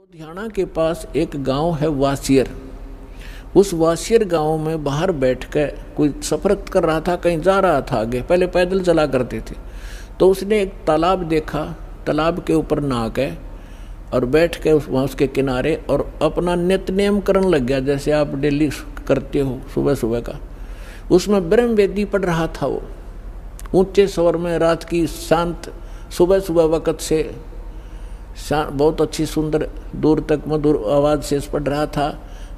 लुधियाना के पास एक गांव है वासियर। उस वासियर गांव में बाहर बैठकर कोई सफर कर रहा था, कहीं जा रहा था आगे, पहले पैदल चला करते थे। तो उसने एक तालाब देखा, तालाब के ऊपर नहा के और बैठ के वहाँ उसके किनारे और अपना नित्यनेम करने लग गया, जैसे आप डेली करते हो सुबह सुबह का। उसमें ब्रह्म वेदी पढ़ रहा था वो, ऊंचे स्वर में, रात की शांत सुबह सुबह वक़्त से बहुत अच्छी सुंदर दूर तक मधुर आवाज़ से पढ़ रहा था।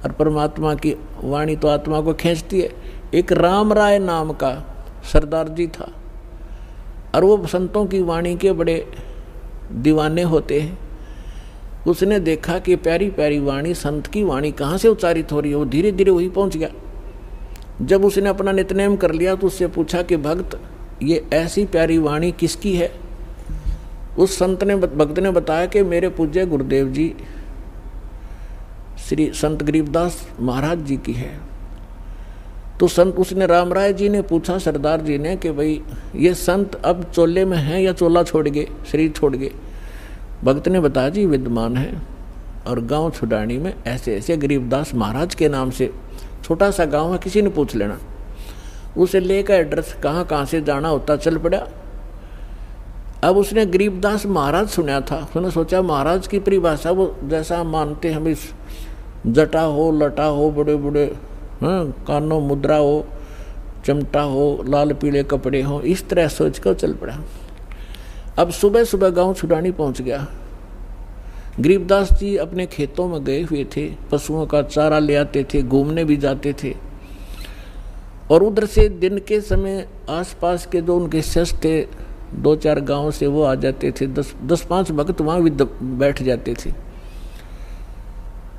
और परमात्मा की वाणी तो आत्मा को खींचती है। एक राम राय नाम का सरदार जी था और वो संतों की वाणी के बड़े दीवाने होते हैं। उसने देखा कि प्यारी प्यारी वाणी, संत की वाणी कहाँ से उच्चारित हो रही है। वो धीरे धीरे वहीं पहुँच गया। जब उसने अपना नित्यनेम कर लिया तो उससे पूछा कि भक्त, ये ऐसी प्यारी वाणी किसकी है। उस भक्त ने बताया कि मेरे पूज्य गुरुदेव जी श्री संत गरीबदास महाराज जी की है। तो उसने राम राय जी ने पूछा सरदार जी ने कि भाई ये संत अब चोले में हैं या चोला छोड़ गए, शरीर छोड़ गए। भक्त ने बताया जी विद्यमान है और गांव छुडानी में ऐसे ऐसे गरीबदास महाराज के नाम से छोटा सा गांव है, किसी ने पूछ लेना। उसे लेकर एड्रेस कहाँ कहाँ से जाना होता चल पड़ा। अब उसने गरीबदास महाराज सुना था। उसने सोचा महाराज की परिभाषा वो जैसा मानते हैं, जटा हो, लटा हो, बड़े बड़े कानों मुद्रा हो, चमटा हो, लाल पीले कपड़े हो, इस तरह सोच कर चल पड़ा। अब सुबह सुबह गांव छुडानी पहुंच गया। गरीबदास जी अपने खेतों में गए हुए थे, पशुओं का चारा ले आते थे, घूमने भी जाते थे। और उधर से दिन के समय आसपास के जो उनके शिष्य थे, 2-4 गांव से वो आ जाते थे। 10-5 भक्त वहाँ भी बैठ जाते थे,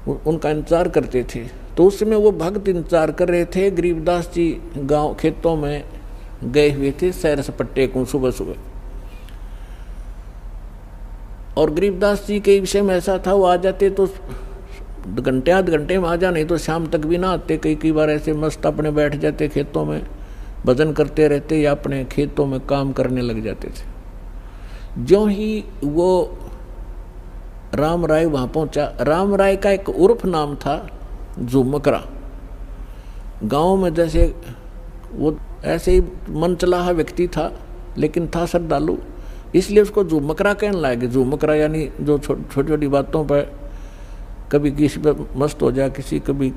उनका इंतजार करते थे। तो उस समय वो भक्त इंतजार कर रहे थे। गरीबदास जी गांव खेतों में गए हुए थे सैर सपट्टे को सुबह सुबह। और गरीबदास जी के विषय में ऐसा था, वो आ जाते तो घंटे आध घंटे में आ जा, नहीं तो शाम तक भी ना आते। कई बार ऐसे मस्त अपने बैठ जाते खेतों में, भजन करते रहते या अपने खेतों में काम करने लग जाते थे। ज्यों ही वो राम राय वहाँ पहुँचा। राम राय का एक उर्फ नाम था झुमकरा। गांव में जैसे वो ऐसे ही मनचलाहा व्यक्ति था, लेकिन था श्रद्धालु, इसलिए उसको झुमकरा कहने लगे। झुमकरा यानी जो छोटी छोटी बातों पर कभी किसी पर मस्त हो जा, कभी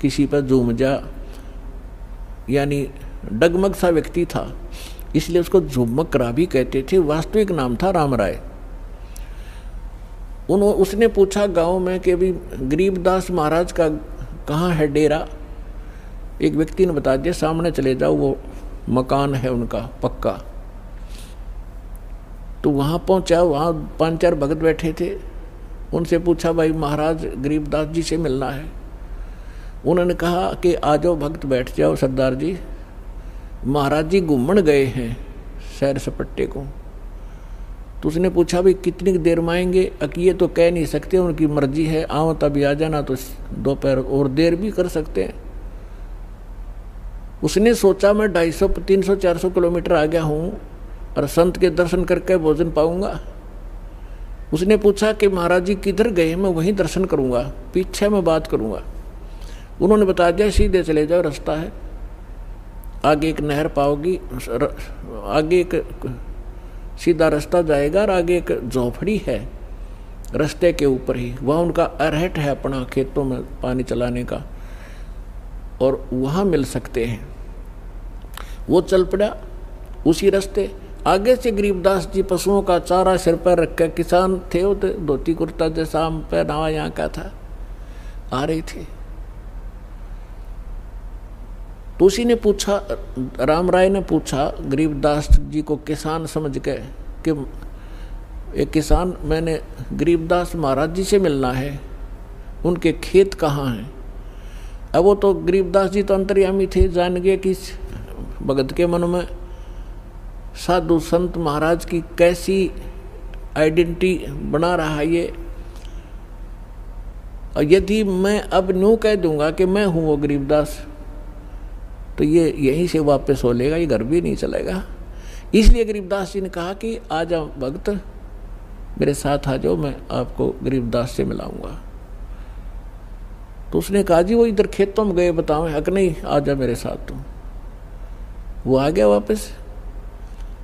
किसी पर झूम जा, यानी डगमग सा व्यक्ति था, इसलिए उसको झुमकरा भी कहते थे। वास्तविक नाम था राम राय। उसने पूछा गांव में कि अभी गरीबदास महाराज का कहाँ है डेरा। एक व्यक्ति ने बता दिया, सामने चले जाओ, वो मकान है उनका पक्का। तो वहाँ पहुँचा, वहाँ 5-4 भक्त बैठे थे। उनसे पूछा भाई महाराज गरीबदास जी से मिलना है। उन्होंने कहा कि आ जाओ भक्त, बैठ जाओ सरदार जी, महाराज जी घूमन गए हैं सैर सपट्टे को। तो उसने पूछा भाई कितनी देर में आएंगे। ये तो कह नहीं सकते, उनकी मर्जी है, आओ तभी आ जाना, तो दोपहर और देर भी कर सकते हैं। उसने सोचा मैं 250, 300, 400 किलोमीटर आ गया हूँ और संत के दर्शन करके भोजन पाऊंगा। उसने पूछा कि महाराज जी किधर गए, मैं वहीं दर्शन करूंगा, पीछे मैं बात करूंगा। उन्होंने बता दिया सीधे चले जाओ, रास्ता है, आगे एक नहर पाओगी, आगे एक सीधा रास्ता जाएगा और आगे एक झोपड़ी है रास्ते के ऊपर ही, वहाँ उनका अरहट है अपना खेतों में पानी चलाने का, और वहाँ मिल सकते हैं। वो चल पड़ा उसी रास्ते। आगे से गरीबदास जी पशुओं का चारा सिर पर रख कर, किसान थे वो, तो धोती कुर्ता जैसा पहनावा यहाँ का था, आ रहे थे। तो उसी ने पूछा, राम राय ने पूछा गरीबदास जी को किसान समझ के कि एक किसान, मैंने गरीबदास महाराज जी से मिलना है, उनके खेत कहाँ हैं। अब वो तो गरीबदास जी तो अंतर्यामी थे, जान गए कि भगत के मन में साधु संत महाराज की कैसी आइडेंटिटी बना रहा है ये। और यदि मैं अब न्यू कह दूंगा कि मैं हूँ वो गरीबदास, तो ये यहीं से वापस हो लेगा, ये घर भी नहीं चलेगा। इसलिए गरीबदास जी ने कहा कि आ जाओ भक्त, मेरे साथ आ जाओ, मैं आपको गरीबदास से मिलाऊंगा। तो उसने कहा जी वो इधर खेतों में गए बताओ। हक नहीं, आ जा मेरे साथ तुम। वो आ गया वापस।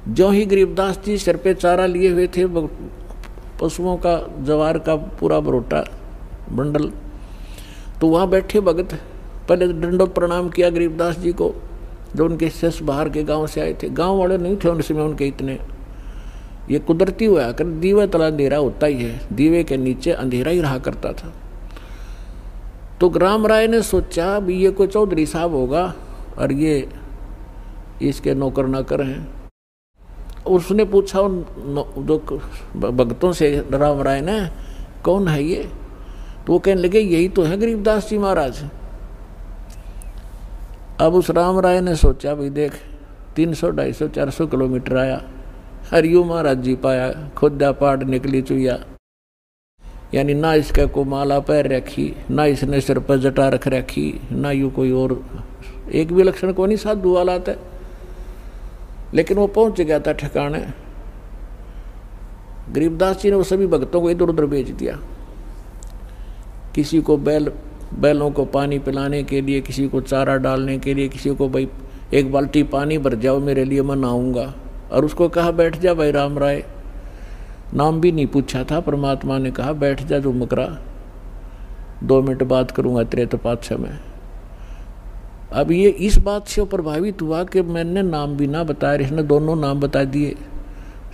जो ही गरीबदास जी सिर पे चारा लिए हुए थे, पशुओं का जवार का पूरा बरोटा बंडल, तो वहाँ बैठे भगत पहले दंडोत प्रणाम किया गरीबदास जी को, जो उनके शिष्य बाहर के गांव से आए थे। गांव वाले नहीं थे उनसे में उनके इतने, ये कुदरती हुआ कर दीवा तला अंधेरा होता ही है, दीवे के नीचे अंधेरा ही रहा करता था। तो राम राय ने सोचा भी ये कोई चौधरी साहब होगा और ये इसके नौकर नाकर हैं। उसने पूछा उन जो भक्तों से राम राय ने, कौन है ये? तो वो कहने लगे यही तो है गरीबदास जी महाराज। अब उस राम राय ने सोचा भाई देख 300 250 400 किलोमीटर आया, हरियो महाराज जी पाया, खुदा पाड़ निकली चुया। यानी ना इसका को माला पैर रखी, ना इसने सिर पर जटा रख रखी, ना यू कोई और एक भी लक्षण को नहीं साधु वाला था। लेकिन वो पहुंच गया था ठिकाने। गरीबदास जी ने वो सभी भक्तों को इधर उधर भेज दिया। किसी को बैलों को पानी पिलाने के लिए, किसी को चारा डालने के लिए, किसी को भाई एक बाल्टी पानी भर जाओ मेरे लिए, मैं नहाऊंगा। और उसको कहा बैठ जा भाई राम राय, नाम भी नहीं पूछा था। परमात्मा ने कहा बैठ जा जो मकरा, 2 मिनट बात करूंगा तेरे तो पाछे में। अब ये इस बात से प्रभावित हुआ कि मैंने नाम भी ना बताया, इसने दोनों नाम बता दिए,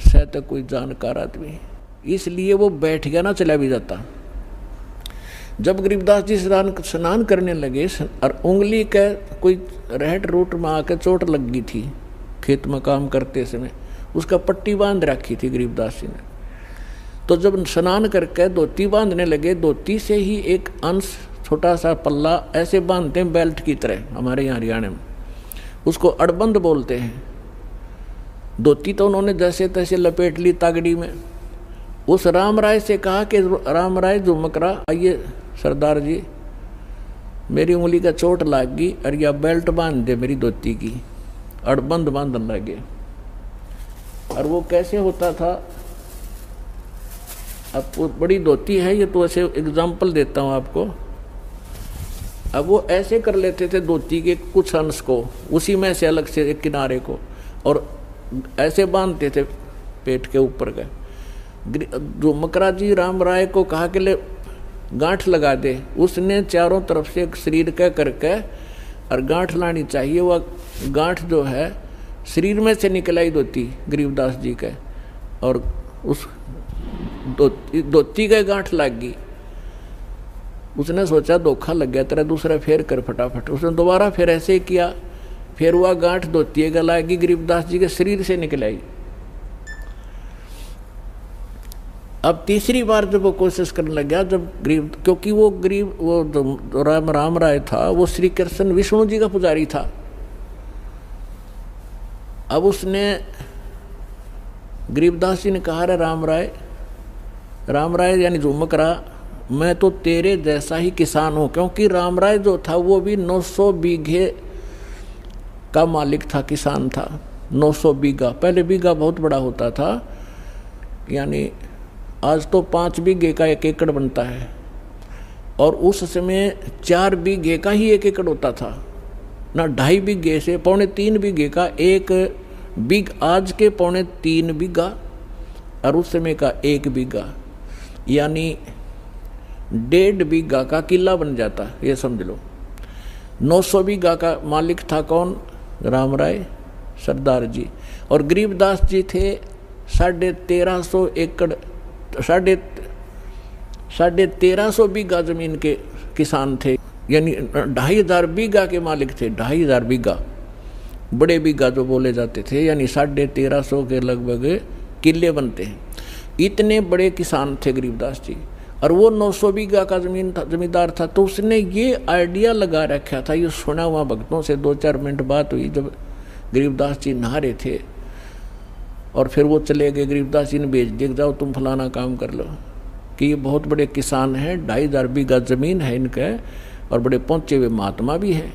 शायद कोई जानकार आदमी, इसलिए वो बैठ गया, ना चला भी जाता। जब गरीबदास जी स्नान करने लगे और उंगली का कोई रहट रूट में आकर चोट लग गई थी, खेत में काम करते समय उसका पट्टी बांध रखी थी गरीबदास जी ने। तो जब स्नान करके धोती बांधने लगे, धोती से ही एक अंश छोटा सा पल्ला ऐसे बांधते हैं बेल्ट की तरह, हमारे यहाँ हरियाणा में उसको अड़बंद बोलते हैं। धोती तो उन्होंने जैसे तैसे लपेट ली तागड़ी में। उस राम राय से कहा कि राम राय झुमकरा आइए सरदार जी, मेरी उंगली का चोट लाग गई और यह बेल्ट बांध दे मेरी धोती की। अड़बंद बांधने लगे। और वो कैसे होता था, अब वो बड़ी धोती है ये, तो ऐसे एग्जाम्पल देता हूँ आपको। अब वो ऐसे कर लेते थे धोती के कुछ अंश को, उसी में से अलग से एक किनारे को, और ऐसे बांधते थे पेट के ऊपर का। जो मकरा जी राम राय को कहा कि ले गांठ लगा दे, उसने चारों तरफ से शरीर का करके और गांठ लानी चाहिए। वह गांठ जो है शरीर में से निकल आई धोती गरीबदास जी के, और उस धोती का गांठ लग गई। उसने सोचा धोखा लग गया तेरा, दूसरा फेर कर फटाफट। उसने दोबारा फिर ऐसे ही किया, फिर वह गांठ धोती का लगी गरीबदास जी के शरीर से निकल आई। अब तीसरी बार जब वो कोशिश करने लग गया, जब क्योंकि वो जो राम राय था वो श्री कृष्ण विष्णु जी का पुजारी था। अब उसने गरीबदास जी ने कहा रे राम राय यानी झुमकरा, मैं तो तेरे जैसा ही किसान हूँ। क्योंकि राम राय जो था वो भी 900 बीघे का मालिक था, किसान था। 900 बीघा, पहले बीघा बहुत बड़ा होता था, यानी आज तो 5 बीघे का 1 एकड़ बनता है, और उस समय 4 बीघे का ही 1 एकड़ होता था ना। 2.5 बीघे से 3.25 बीघे का 1 बीघ, आज के 3.25 बीघा और उस समय का 1 बीघा, यानी 1.5 बीघा का किला बन जाता, ये समझ लो। 900 बीघा का मालिक था कौन? राम राय सरदार जी। और गरीबदास जी थे 1350 एकड़, 1350 बीघा जमीन के किसान थे, यानी 2500 बीघा के मालिक थे। 2500 बीघा, बड़े बीघा जो बोले जाते थे, यानी 1350 के लगभग किले बनते हैं। इतने बड़े किसान थे गरीबदास जी, और वो 900 बीघा का जमींदार था। तो उसने ये आइडिया लगा रखा था, ये सुना हुआ भक्तों से। 2-4 मिनट बात हुई जब गरीबदास जी नहा रहे थे, और फिर वो चले गए। गरीबदास जी ने भेज दिया जाओ तुम फलाना काम कर लो, कि ये बहुत बड़े किसान हैं, 2500 बीघा ज़मीन है इनके, और बड़े पहुँचे हुए महात्मा भी हैं।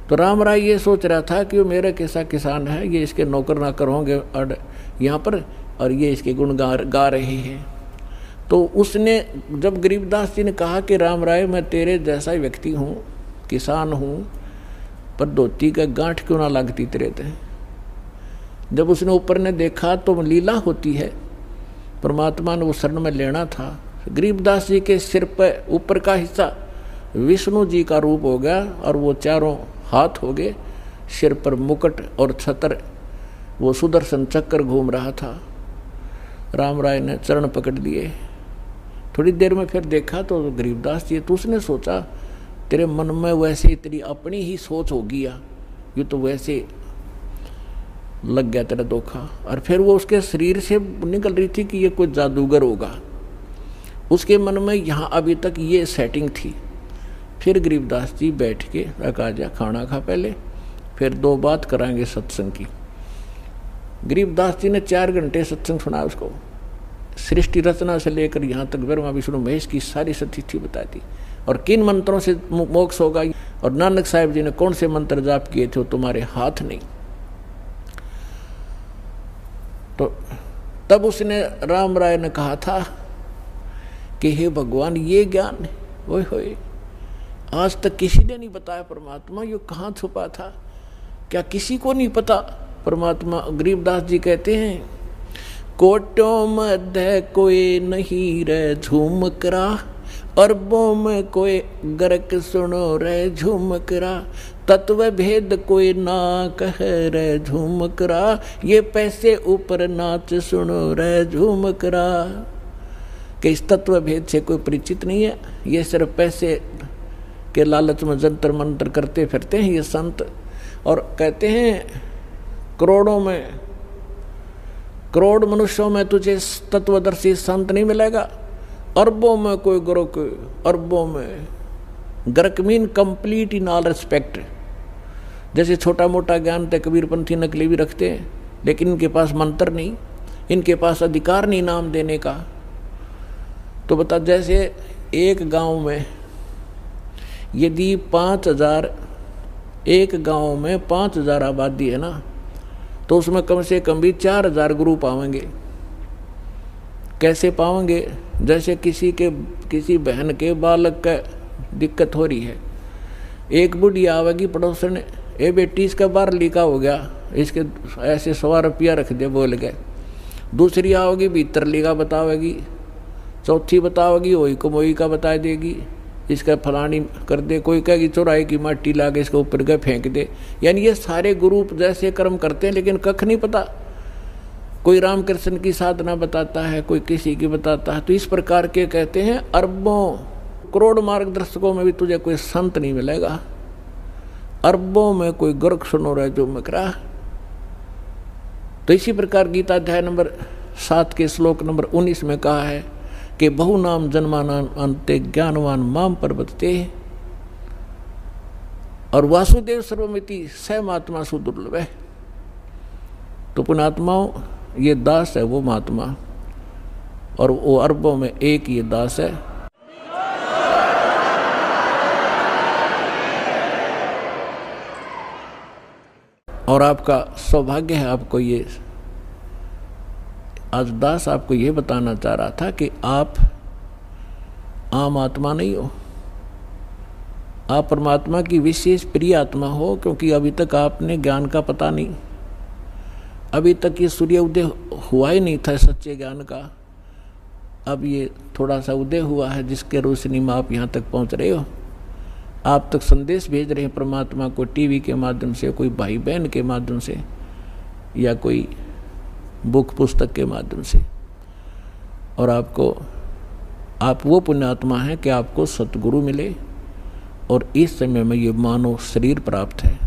तो राम राय ये सोच रहा था कि वो मेरा कैसा किसान है, ये इसके नौकर नाकर होंगे और यहाँ पर, और ये इसके गुण गा रहे हैं। तो उसने जब गरीबदास जी ने कहा कि राम राय मैं तेरे जैसा व्यक्ति हूँ, किसान हूँ, पर धोती का गांठ क्यों ना लगती तेरे ते। जब उसने ऊपर ने देखा तो लीला होती है, परमात्मा ने वो शरण में लेना था। गरीबदास जी के सिर पर ऊपर का हिस्सा विष्णु जी का रूप हो गया और वो चारों हाथ हो गए, सिर पर मुकुट और छत्र, वो सुदर्शन चक्र घूम रहा था। राम राय ने चरण पकड़ लिए। थोड़ी देर में फिर देखा तो गरीबदास जी, तो उसने सोचा तेरे मन में वैसे तेरी अपनी ही सोच होगी या ये तो वैसे लग गया तेरा धोखा। और फिर वो उसके शरीर से निकल रही थी कि ये कोई जादूगर होगा, उसके मन में यहाँ अभी तक ये सेटिंग थी। फिर गरीबदास जी बैठ के जा खाना खा पहले, फिर 2 बात कराएंगे सत्संग की। गरीबदास जी ने 4 घंटे सत्संग सुना उसको, सृष्टि रचना से लेकर यहाँ तक ब्रह्मा विष्णु महेश की सारी सतिथि बता दी, और किन मंत्रों से मोक्ष होगा, और नानक साहिब जी ने कौन से मंत्र जाप किए थे वो तुम्हारे हाथ नहीं। तो तब उसने राम राय ने कहा था कि हे भगवान ये ज्ञान ओए होए आज तक किसी ने नहीं बताया परमात्मा, ये कहाँ छुपा था, क्या किसी को नहीं पता परमात्मा। गरीबदास जी कहते हैं कोटों मध्य कोई नहीं रे झूमकरा, अरबों में कोई गर्क सुनो रे झूमकरा, तत्व भेद कोई ना कह रे झूमकरा, ये पैसे ऊपर नाच सुनो रे झूमकरा। कि इस तत्व भेद से कोई परिचित नहीं है, ये सिर्फ पैसे के लालच में जंतर मंतर करते फिरते हैं ये संत। और कहते हैं करोड़ मनुष्यों में तुझे तत्वदर्शी संत नहीं मिलेगा, अरबों में कोई गुरुक, अरबों में गर्क mean complete in all respect. जैसे छोटा मोटा ज्ञान तो कबीरपंथी नकली भी रखते हैं, लेकिन इनके पास मंत्र नहीं, इनके पास अधिकार नहीं नाम देने का। तो बता, जैसे एक गांव में यदि 5000, एक गांव में 5000 आबादी है ना, तो उसमें कम से कम भी 4000 गुरु पावेंगे। कैसे पावेंगे? जैसे किसी बहन के बालक का दिक्कत हो रही है, एक बुढ़िया आवेगी पड़ोसन, ए बेटी इसका 12 लीका हो गया, इसके ऐसे 100 रुपया रख दे बोल गए। दूसरी आओगी 72 लीका बतावेगी, चौथी बतावेगी वही कमोई का बता देगी, इसका फलानी कर दे, कोई कहेगी चौराहे की माटी ला के इसके ऊपर गए फेंक दे। यानी ये सारे गुरु जैसे कर्म करते हैं, लेकिन कख नहीं पता। कोई रामकृष्ण की साधना बताता है, कोई किसी की बताता है। तो इस प्रकार के कहते हैं अरबों करोड़ मार्गदर्शकों में भी तुझे कोई संत नहीं मिलेगा, अरबों में कोई गर्क सुनो रहे जो मकरा। तो इसी प्रकार गीता अध्याय नंबर 7 के श्लोक नंबर 19 में कहा है कि बहु नाम जन्मानाम अंते ज्ञानवान माम प्रपद्यते, और वासुदेव सर्वमिति स महात्मा सुदुर्लभ है। तो पुण्यात्माओं, ये दास है वो महात्मा, और वो अरबों में एक ये दास है। और आपका सौभाग्य है, आपको ये आज दास आपको ये बताना चाह रहा था कि आप आम आत्मा नहीं हो, आप परमात्मा की विशेष प्रिय आत्मा हो। क्योंकि अभी तक आपने ज्ञान का पता नहीं, अभी तक ये सूर्य उदय हुआ ही नहीं था सच्चे ज्ञान का। अब ये थोड़ा सा उदय हुआ है, जिसके रोशनी में आप यहाँ तक पहुँच रहे हो। आप तक संदेश भेज रहे हैं परमात्मा को टीवी के माध्यम से, कोई भाई बहन के माध्यम से, या कोई बुक पुस्तक के माध्यम से। और आप वो पुण्यात्मा हैं कि आपको सतगुरु मिले, और इस समय में ये मानव शरीर प्राप्त है।